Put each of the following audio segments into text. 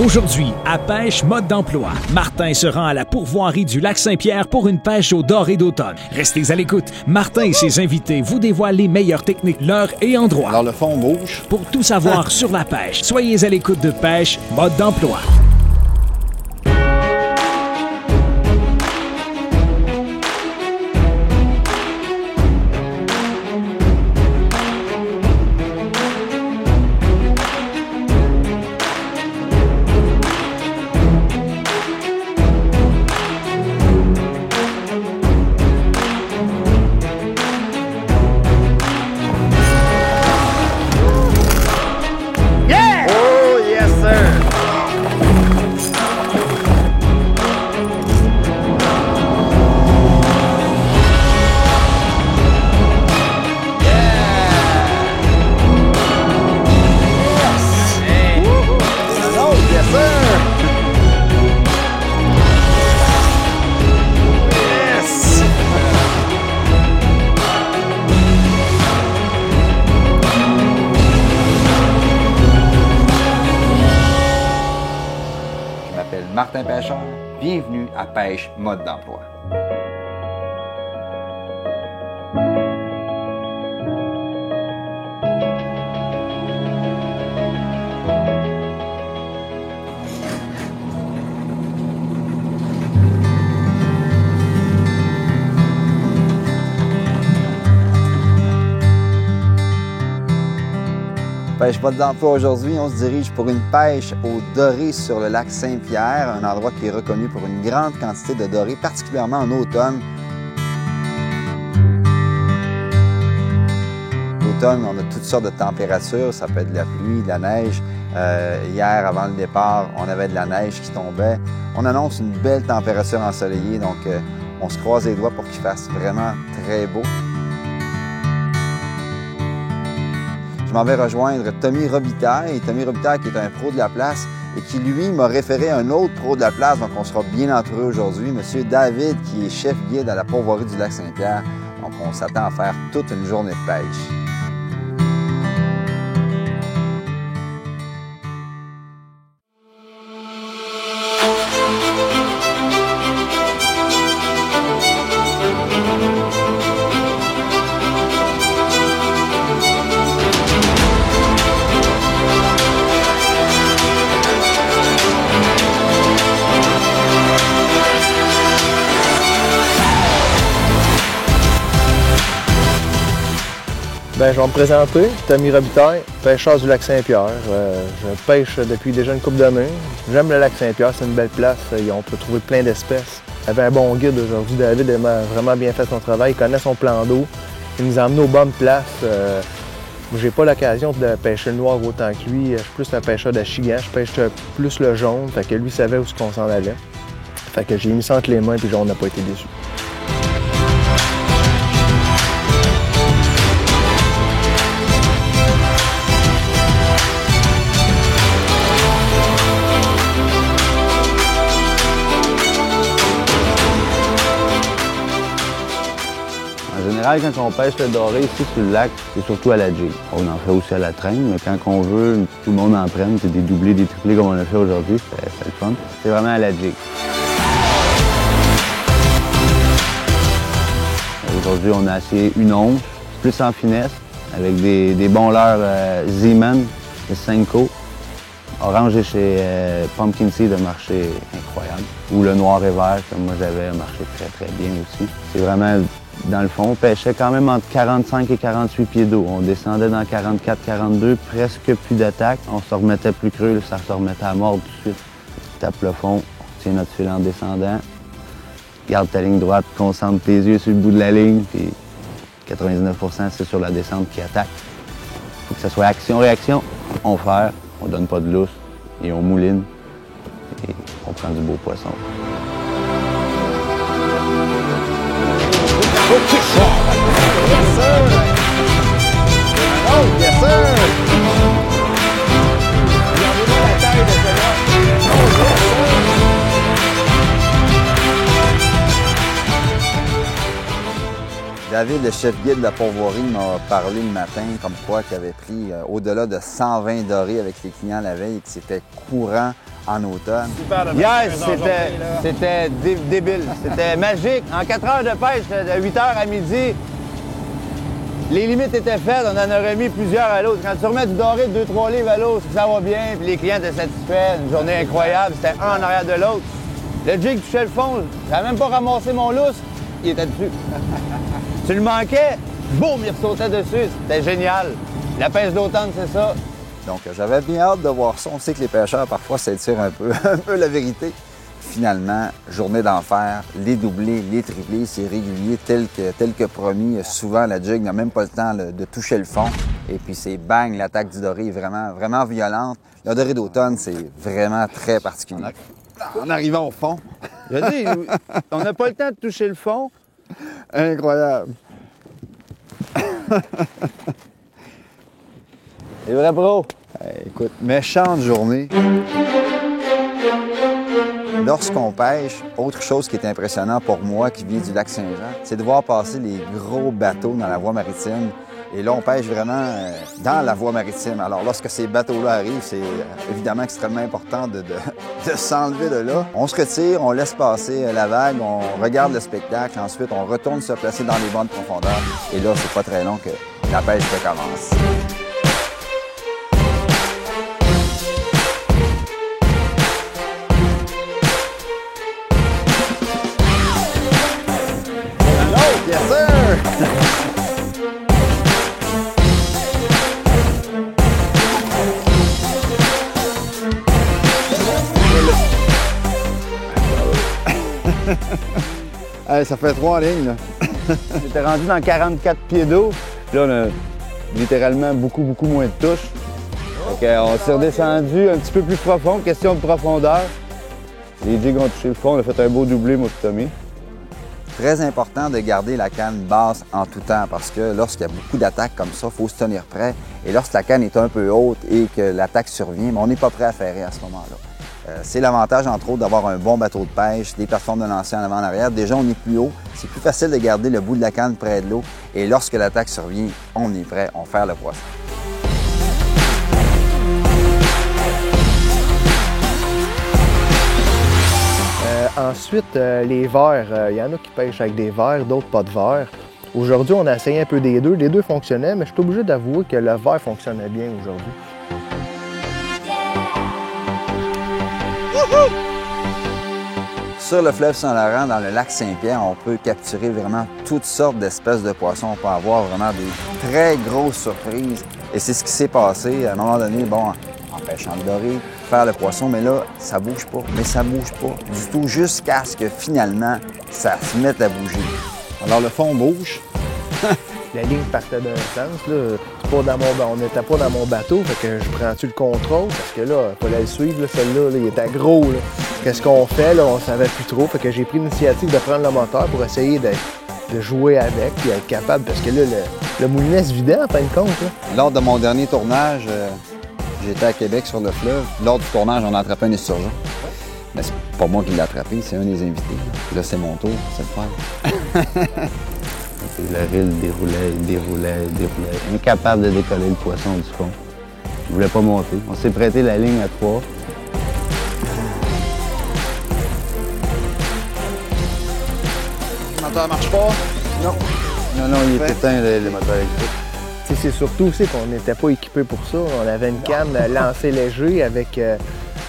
Aujourd'hui, à Pêche Mode d'emploi, Martin se rend à la pourvoirie du lac Saint-Pierre pour une pêche au doré d'automne. Restez à l'écoute. Martin et ses invités vous dévoilent les meilleures techniques, l'heure et endroit. Alors le fond bouge. Pour tout savoir sur la pêche, soyez à l'écoute de Pêche Mode d'emploi. Martin Pêcheur, bienvenue à Pêche Mode d'emploi. Pêche Mode d'emploi aujourd'hui, on se dirige pour une pêche au doré sur le lac Saint-Pierre, un endroit qui est reconnu pour une grande quantité de doré, particulièrement en automne. L'automne, on a toutes sortes de températures, ça peut être de la pluie, de la neige. Hier, avant le départ, on avait de la neige qui tombait. On annonce une belle température ensoleillée, donc on se croise les doigts pour qu'il fasse vraiment très beau. Je m'en vais rejoindre Tommy Robitaille. Tommy Robitaille qui est un pro de la place et qui, lui, m'a référé à un autre pro de la place, donc on sera bien entouré aujourd'hui, M. David, qui est chef guide à la pourvoirie du lac Saint-Pierre. Donc on s'attend à faire toute une journée de pêche. Bien, je vais me présenter, Tommy Robitaille, pêcheur du lac Saint-Pierre. Je pêche depuis déjà une couple d'années. J'aime le lac Saint-Pierre, c'est une belle place. On peut trouver plein d'espèces. Il y avait un bon guide aujourd'hui. David a vraiment bien fait son travail. Il connaît son plan d'eau. Il nous a emmenés aux bonnes places. J'ai pas l'occasion de pêcher le noir autant que lui. Je suis plus un pêcheur d'achigan. Je pêche plus le jaune. Fait que lui savait où on s'en allait. Fait que j'ai mis ça entre les mains et on n'a pas été déçus. En général, quand on pêche le doré ici sur le lac, c'est surtout à la jig. On en fait aussi à la traîne, mais quand on veut, tout le monde en prenne, c'est des doublés, des triplés comme on a fait aujourd'hui, c'est le fun. C'est vraiment à la jig. Aujourd'hui, on a essayé une once, plus en finesse, avec des bons leurres Z-Man de Senko. Orange est chez Pumpkin Seed a marché incroyable. Ou le noir et vert, comme moi j'avais, a marché très très bien aussi. C'est vraiment, dans le fond, on pêchait quand même entre 45 et 48 pieds d'eau. On descendait dans 44-42, presque plus d'attaque. On se remettait plus creux, ça se remettait à mort tout de suite. Tu tapes le fond, on tient notre fil en descendant. Garde ta ligne droite, concentre tes yeux sur le bout de la ligne, puis 99% c'est sur la descente qui attaque. Il faut que ça soit action-réaction. On fait, on donne pas de lousse et on mouline et on prend du beau poisson. Yes, sir! Oh, yes, sir! Regardez-moi la taille de celle-là. Oh, yes, sir! David, le chef guide de la pourvoirie, m'a parlé le matin comme quoi qu'il avait pris au-delà de 120 dorés avec les clients la veille et que c'était courant en automne. Hier, c'était débile. C'était magique. En 4 heures de pêche, de 8 heures à midi, les limites étaient faites. On en aurait mis plusieurs à l'autre. Quand tu remets du doré de 2-3 livres à l'eau, ça va bien, puis les clients étaient satisfaits. Une journée incroyable. C'était un en arrière de l'autre. Le jig touchait le fond. J'avais même pas ramassé mon lousse. Il était dessus. Tu le manquais, boum, il ressautait dessus. C'était génial. La pêche d'automne, c'est ça. Donc, j'avais bien hâte de voir ça. On sait que les pêcheurs, parfois, s'étirent un peu la vérité. Finalement, journée d'enfer, les doublés, les triplés, c'est régulier, tel que promis. Souvent, la jig n'a même pas le temps de toucher le fond. Et puis, c'est bang, l'attaque du doré est vraiment violente. Le doré d'automne, c'est vraiment très particulier. En arrivant au fond. Je dis, on n'a pas le temps de toucher le fond. Incroyable. C'est vrai, bro. Écoute, méchante journée. Lorsqu'on pêche, autre chose qui est impressionnant pour moi qui vient du lac Saint-Jean, c'est de voir passer les gros bateaux dans la voie maritime. Et là, on pêche vraiment dans la voie maritime. Alors, lorsque ces bateaux-là arrivent, c'est évidemment extrêmement important de s'enlever de là. On se retire, on laisse passer la vague, on regarde le spectacle. Ensuite, on retourne se placer dans les bonnes profondeurs. Et là, c'est pas très long que la pêche recommence. Yes, sir! Hey, ça fait 3 lignes, là. On était rendu dans 44 pieds d'eau. Là, on a littéralement beaucoup moins de touches. On s'est redescendu un petit peu plus profond. Question de profondeur. Les jigs ont touché le fond. On a fait un beau doublé, moi et Tommy. Très important de garder la canne basse en tout temps parce que lorsqu'il y a beaucoup d'attaques comme ça, il faut se tenir prêt. Et lorsque la canne est un peu haute et que l'attaque survient, on n'est pas prêt à ferrer à ce moment-là. C'est l'avantage, entre autres, d'avoir un bon bateau de pêche, des plateformes de lancer en avant en arrière. Déjà, on est plus haut. C'est plus facile de garder le bout de la canne près de l'eau. Et lorsque l'attaque survient, on est prêt, on ferre le poisson. Ensuite, les verres, il y en a qui pêchent avec des verres, d'autres pas de verres. Aujourd'hui, on a essayé un peu des deux. Les deux fonctionnaient, mais je suis obligé d'avouer que le verre fonctionnait bien aujourd'hui. Sur le fleuve Saint-Laurent, dans le lac Saint-Pierre, on peut capturer vraiment toutes sortes d'espèces de poissons. On peut avoir vraiment des très grosses surprises. Et c'est ce qui s'est passé. À un moment donné, bon, en pêchant le doré, faire le poisson, mais là, ça bouge pas. Mais ça bouge pas du tout jusqu'à ce que finalement, ça se mette à bouger. Alors le fond bouge. La ligne partait d'un sens. Là. On n'était pas dans mon bateau, fait que je prends-tu le contrôle? Parce que là, il fallait le suivre, là, celui-là, là, il était gros. Là. Qu'est-ce qu'on fait? Là, on savait plus trop. Fait que j'ai pris l'initiative de prendre le moteur pour essayer de jouer avec et être capable. Parce que là, le moulinet se vidait en fin de compte. Là. Lors de mon dernier tournage, j'étais à Québec sur le fleuve. Lors du tournage, on a attrapé un esturgeon. Mais c'est pas moi qui l'ai attrapé, c'est un des invités. Là, c'est mon tour, c'est le fun. Le reel déroulait. Incapable de décoller le poisson du fond. Il voulait pas monter. On s'est prêté la ligne à 3. Le moteur marche pas? Non, il est éteint, le moteur électrique. C'est surtout aussi qu'on n'était pas équipé pour ça. On avait une canne lancée léger avec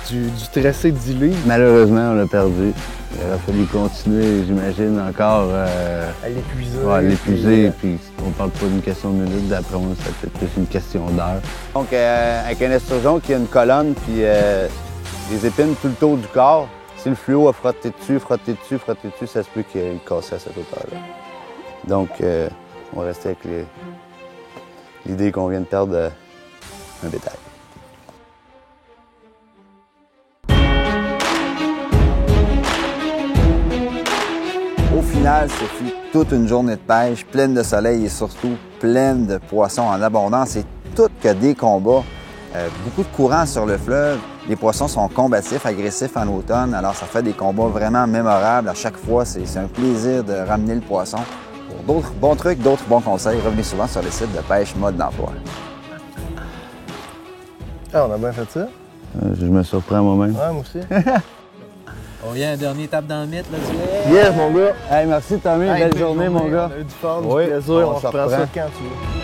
du tressé de 10 livres. Malheureusement, on l'a perdu. Il aurait fallu continuer, j'imagine, encore à l'épuiser. Ouais, à l'épuiser, puis on parle pas d'une question de minutes, d'après moi, c'est peut-être plus une question d'heure. Donc, avec un esturgeon qui a une colonne, puis des épines tout le tour du corps, si le fluo a frotté dessus, ça se peut qu'il cassait à cette hauteur-là. Donc, on va rester avec l'idée qu'on vient de perdre un bétail. Au final, ce fut toute une journée de pêche, pleine de soleil et surtout pleine de poissons en abondance et tout que des combats. Beaucoup de courant sur le fleuve. Les poissons sont combatifs, agressifs en automne, alors ça fait des combats vraiment mémorables. À chaque fois, c'est un plaisir de ramener le poisson. Pour d'autres bons trucs, d'autres bons conseils, revenez souvent sur le site de Pêche Mode d'Emploi. Ah, on a bien fait ça. Je me surprends moi-même. Ouais, moi aussi. On vient un dernier tape dans le mythe, là, tu Yes, mon gars. Hey, merci Tommy, Hey, belle journée mon gars. On a eu du fun, Oui, du plaisir, on on se s'en reprend ça reprend. quand tu veux.